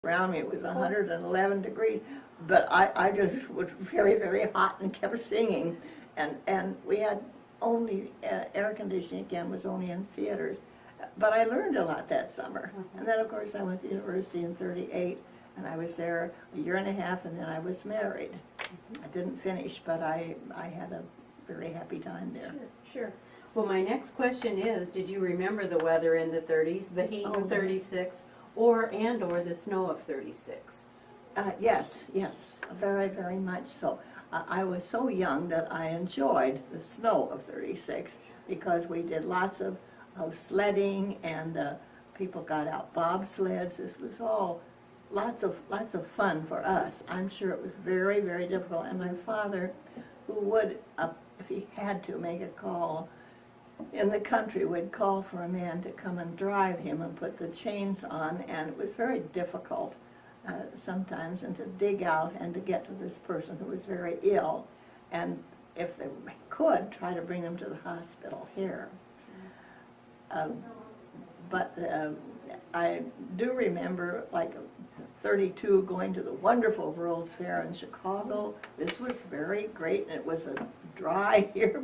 around me, it was 111 degrees. But I just was very, very hot and kept singing. And we had only, air conditioning again was only in theaters. But I learned a lot that summer. And then, of course, I went to university in '38, and I was there a year and a half, and then I was married. I didn't finish, but I had a very happy time there. Sure, sure. Well, my next question is, did you remember the weather in the 30s, the heat in 36, or the snow of 36? Yes, very, very much so. I was so young that I enjoyed the snow of '36 because we did lots of sledding, and people got out bobsleds. This was all lots of fun for us. I'm sure it was very, very difficult. And my father, who would, if he had to make a call in the country, would call for a man to come and drive him and put the chains on, and it was very difficult sometimes, and to dig out and to get to this person who was very ill, and if they could, try to bring them to the hospital here. But I do remember, like, 32, going to the wonderful World's Fair in Chicago. This was very great, and it was a dry year,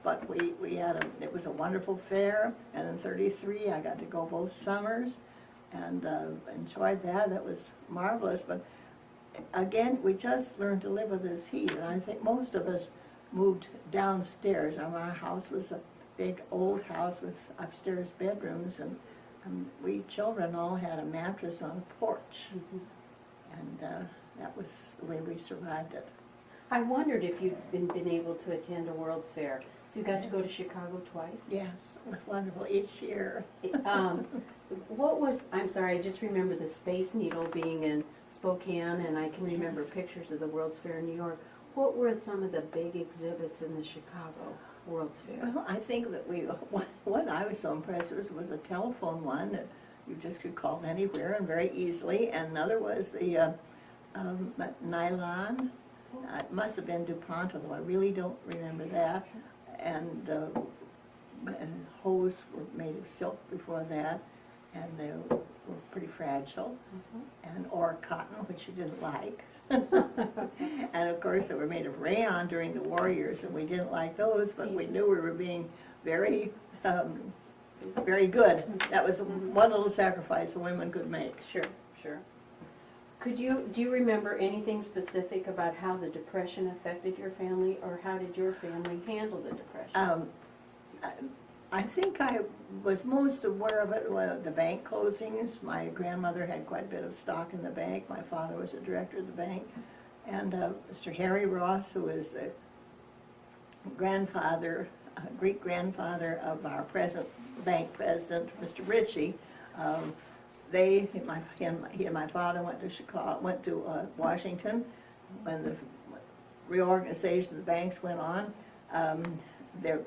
but we had it was a wonderful fair. And in 33, I got to go both summers, and enjoyed that. That was marvelous. But again, we just learned to live with this heat, and I think most of us moved downstairs. And our house was a big old house with upstairs bedrooms, and we children all had a mattress on a porch, and that was the way we survived it. I wondered if you'd been able to attend a World's Fair. So you got to go to Chicago twice? Yes, it was wonderful each year. What was, I'm sorry, I just remember the Space Needle being in Spokane, and I can remember pictures of the World's Fair in New York. What were some of the big exhibits in the Chicago World's Fair? Well, I think that what I was so impressed with was a telephone one that you just could call anywhere and very easily, and another was the nylon. It must have been DuPont, although I really don't remember that. And hose were made of silk before that, and they were pretty fragile. And or cotton, which you didn't like. And of course they were made of rayon during the war years, and we didn't like those, but we knew we were being very very good. That was one little sacrifice a woman could make. Sure, sure. Do you remember anything specific about how the Depression affected your family, or how did your family handle the Depression? I think I was most aware of it when the bank closings. My grandmother had quite a bit of stock in the bank. My father was the director of the bank. And Mr. Harry Ross, who is the grandfather, Greek grandfather of our present bank president, Mr. Ritchie, he and my father went to Washington when the reorganization of the banks went on.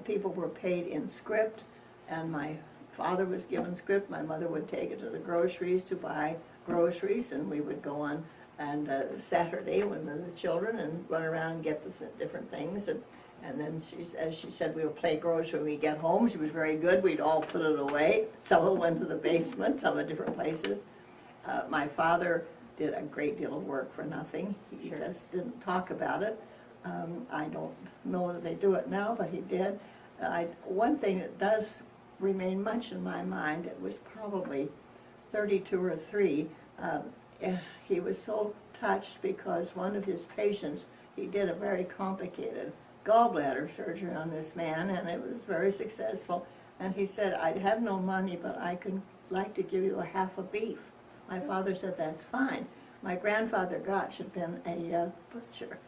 People were paid in script, and my father was given script. My mother would take it to the groceries to buy groceries, and we would go on and Saturday when the children and run around and get the different things. And then as she said, we would play grocery when we get home. She was very good. We'd all put it away. Some of it went to the basement, some at different places. My father did a great deal of work for nothing. He just didn't talk about it. I don't know that they do it now, but he did. One thing that does remain much in my mind, it was probably 32 or 3, he was so touched because one of his patients, he did a very complicated gallbladder surgery on this man, and it was very successful. And he said, I have no money, but I could like to give you a half a beef. My father said, that's fine. My grandfather Gotch had been a butcher,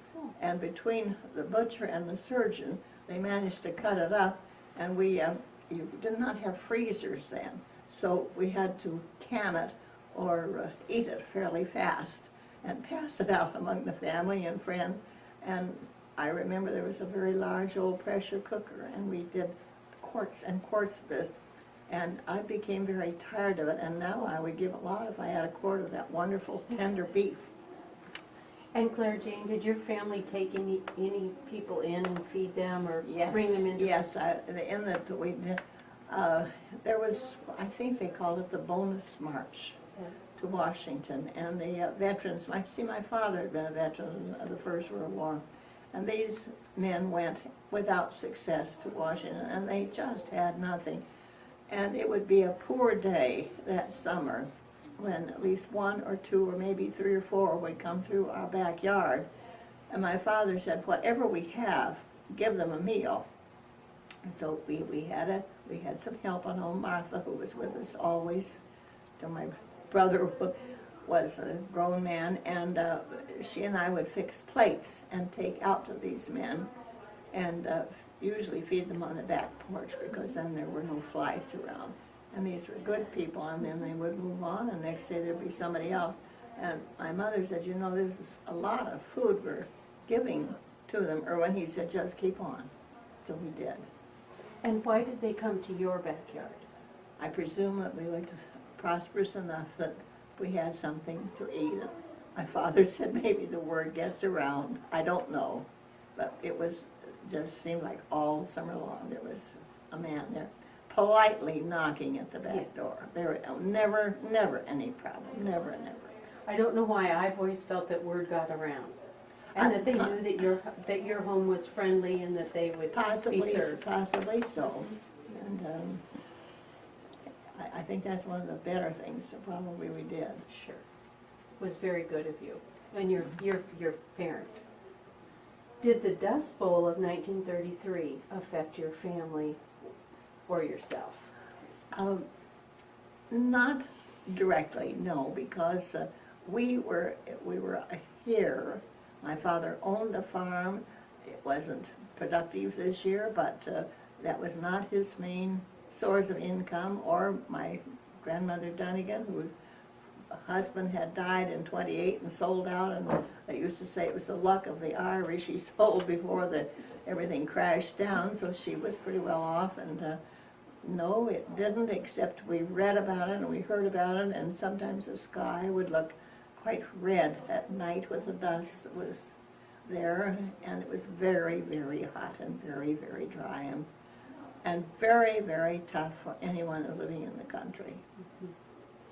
and between the butcher and the surgeon, they managed to cut it up, and you did not have freezers then, so we had to can it or eat it fairly fast and pass it out among the family and friends. And I remember there was a very large old pressure cooker, and we did quarts and quarts of this, and I became very tired of it, and now I would give a lot if I had a quart of that wonderful tender beef. And Clara Jane, did your family take any people in and feed them, or bring them in? Yes, we did. There was, I think they called it the bonus march Yes. to Washington, and the veterans, my father had been a veteran of the First World War, and these men went without success to Washington, and they just had nothing. And it would be a poor day that summer when at least one or two or maybe three or four would come through our backyard, and my father said, whatever we have, give them a meal. And so we had some help at home. Martha, who was with us always, till my brother was a grown man, and she and I would fix plates and take out to these men, and usually feed them on the back porch, because then there were no flies around. And these were good people, and then they would move on, and next day there'd be somebody else. And my mother said, you know, this is a lot of food we're giving to them. Or when he said, just keep on. So we did. And why did they come to your backyard? I presume that we looked prosperous enough that we had something to eat. My father said maybe the word gets around. I don't know. But it was, just seemed like all summer long there was a man there politely knocking at the back door. There, never any problem. Never. I don't know why, I've always felt that word got around. And that they knew that your home was friendly and that they would be served. Possibly so. And I think that's one of the better things that probably we did. Sure. It was very good of you and your parents. Did the Dust Bowl of 1933 affect your family or yourself? Not directly, no, because we were here. My father owned a farm. It wasn't productive this year, but that was not his main source of income. Or my grandmother Dunnigan, whose husband had died in '28 and sold out, and they used to say it was the luck of the Irish. He sold before everything crashed down, so she was pretty well off. And no, it didn't, except we read about it and we heard about it, and sometimes the sky would look quite red at night with the dust that was there, and it was very, very hot and very, very dry, and very, very tough for anyone living in the country. Mm-hmm.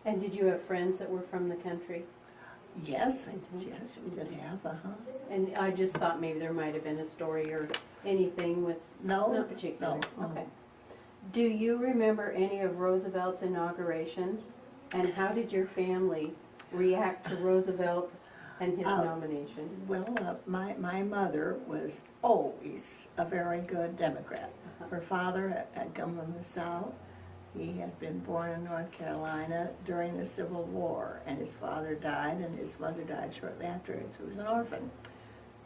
And did you have friends that were from the country? Yes, yes, we did have, And I just thought maybe there might have been a story or anything with, No, not particular. no. Okay. Do you remember any of Roosevelt's inaugurations? And how did your family react to Roosevelt and his nomination? Well, my mother was always a very good Democrat. Her father had come from the South. He had been born in North Carolina during the Civil War, and his father died, and his mother died shortly after. He was an orphan.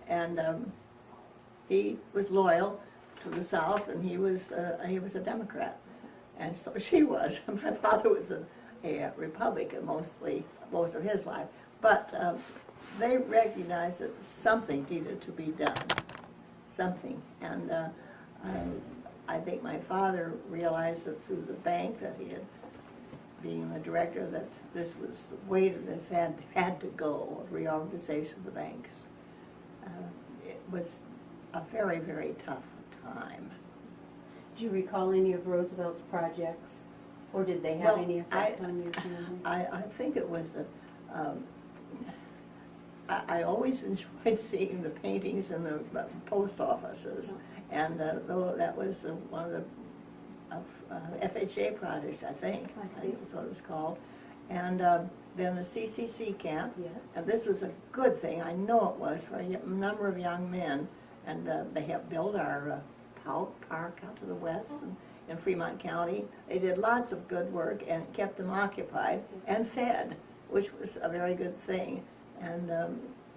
And he was loyal to the South, and he was a Democrat. And so she was. My father was a Republican most of his life. But they recognized that something needed to be done. Something. And I think my father realized that through the bank that he had, being the director, that this was the way that this had to go, a reorganization of the banks. It was a very, very tough time. Do you recall any of Roosevelt's projects? Or did they have any effect on your family? I think it was I always enjoyed seeing the paintings in the post offices. And though that was one of the FHA projects, I think. I see. I think that's what it was called. And then the CCC camp. Yes. And this was a good thing. I know it was for a number of young men. And they helped build our park out to the west in Fremont County. They did lots of good work, and it kept them occupied and fed, which was a very good thing. And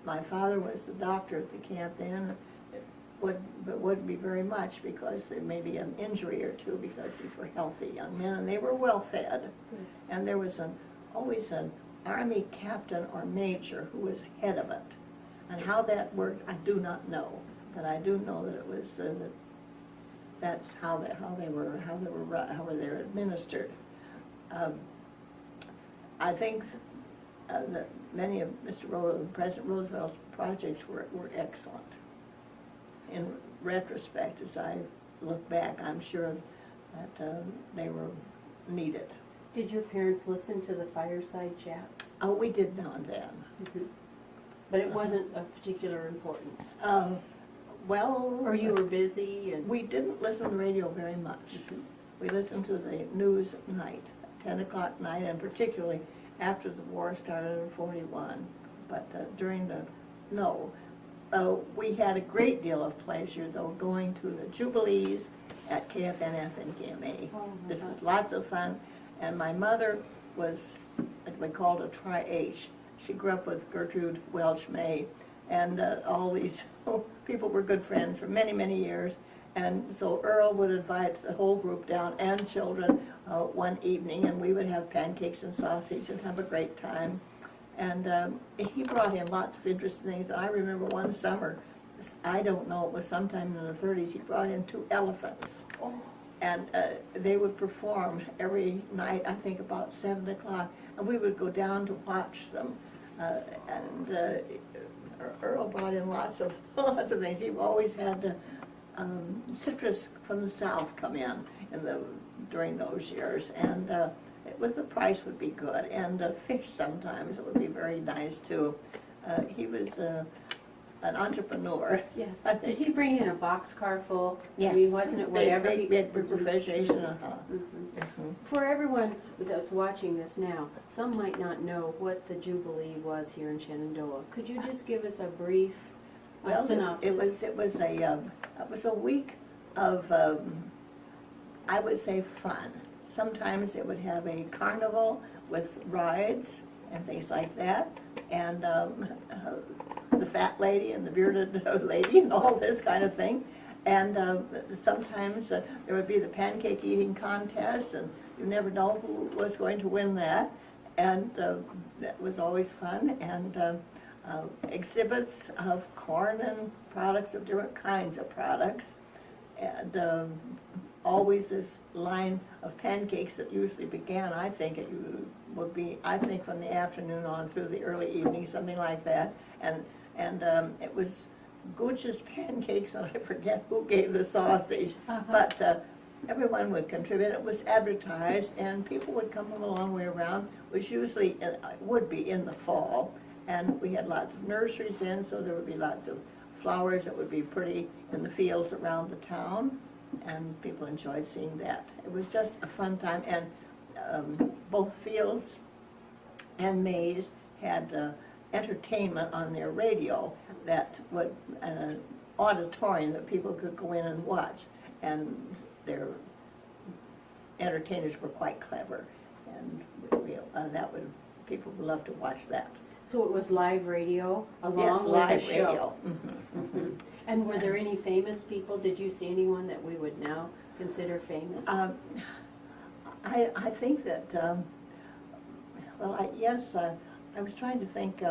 my father was the doctor at the camp then. But wouldn't be very much, because there may be an injury or two, because these were healthy young men and they were well fed. And there was always an Army captain or major who was head of it. And how that worked, I do not know, but I do know that it was that's how they were administered. I think that many of President Roosevelt's projects were excellent. In retrospect, as I look back, I'm sure that they were needed. Did your parents listen to the fireside chats? Oh, we did now and then. But it wasn't of particular importance? Well, Or you were busy and? we didn't listen to the radio very much. We listened to the news at night, 10 o'clock night, and particularly after the war started in 41. But during the, no. We had a great deal of pleasure, though, going to the Jubilees at KFNF and KMA. Oh, This my was God. lots of fun. And my mother was what we called a tri-H. She grew up with Gertrude Welch May, and all these people were good friends for many, many years. And so Earl would invite the whole group down and children one evening, and we would have pancakes and sausage and have a great time. And he brought in lots of interesting things. I remember one summer, I don't know, it was sometime in the 30s, he brought in 2 elephants. Oh. And they would perform every night, I think about 7 o'clock, and we would go down to watch them. Earl brought in lots of things. He always had citrus from the south come in during those years, and the price would be good, and fish sometimes it would be very nice too. He was an entrepreneur. Yes. I Did think. he bring in a boxcar full? Yes. I mean, wasn't it whatever? Big refrigeration. For everyone that's watching this now, some might not know what the Jubilee was here in Shenandoah. Could you just give us a brief synopsis? It was a week of I would say fun. Sometimes it would have a carnival with rides and things like that, and the fat lady and the bearded lady and all this kind of thing. And sometimes there would be the pancake eating contest, and you never know who was going to win that. And that was always fun. And exhibits of corn and products of different kinds of products. And always this line of pancakes that usually began, I think it would be, from the afternoon on through the early evening, something like that. And it was Gooch's pancakes, and I forget who gave the sausage, but everyone would contribute. It was advertised, and people would come from a long way around, which usually would be in the fall. And we had lots of nurseries in, so there would be lots of flowers that would be pretty in the fields around the town, and people enjoyed seeing that. It was just a fun time, and both Fields and Mays had entertainment on their radio that would, an auditorium that people could go in and watch, and their entertainers were quite clever, and people would love to watch that. So it was live radio along Yes, with live the show? radio. And were there any famous people? Did you see anyone that we would now consider famous? I think that, I was trying to think,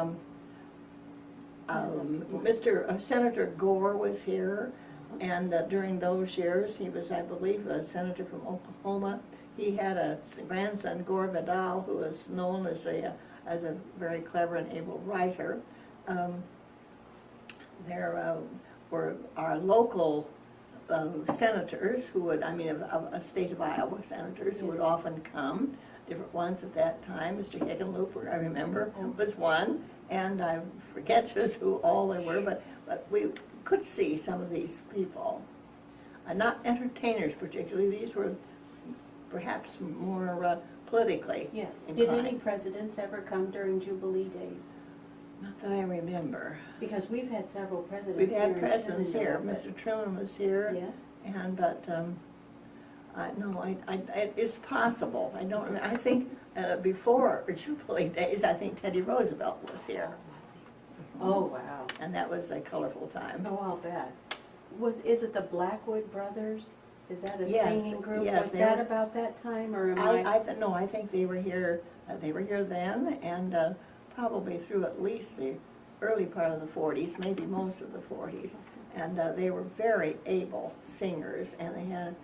Senator Gore was here, and during those years, he was, I believe, a senator from Oklahoma. He had a grandson, Gore Vidal, who was known as a very clever and able writer. There were our local senators who would, of a state of Iowa senators who would often come, different ones at that time. Mr. Hickenlooper, I remember, was one, and I forget just who all they were, but we could see some of these people. Not entertainers particularly, these were perhaps more politically Yes. inclined. Did any presidents ever come during Jubilee days? Not that I remember. Because we've had several presidents We've here had in presidents here. Shenandoah, Mr. Truman was here. Yes. And it's possible. I don't remember. I think before Jubilee days, I think Teddy Roosevelt was here, Oh, wow. and that was a colorful time. Oh, I'll bet. Is it the Blackwood Brothers? Is that a Yes, singing group? yes, Was they that were- about that time, or am No, I think they were here. They were here then, and probably through at least the early part of the 40s, maybe most of the 40s. And they were very able singers, and they had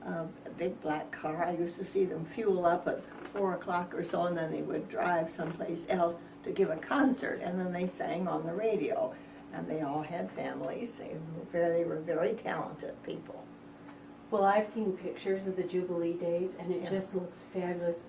a big black car. I used to see them fuel up at 4 o'clock or so, and then they would drive someplace else to give a concert, and then they sang on the radio. And they all had families. They were very talented people. Well, I've seen pictures of the Jubilee days, and it Yeah. just looks fabulous.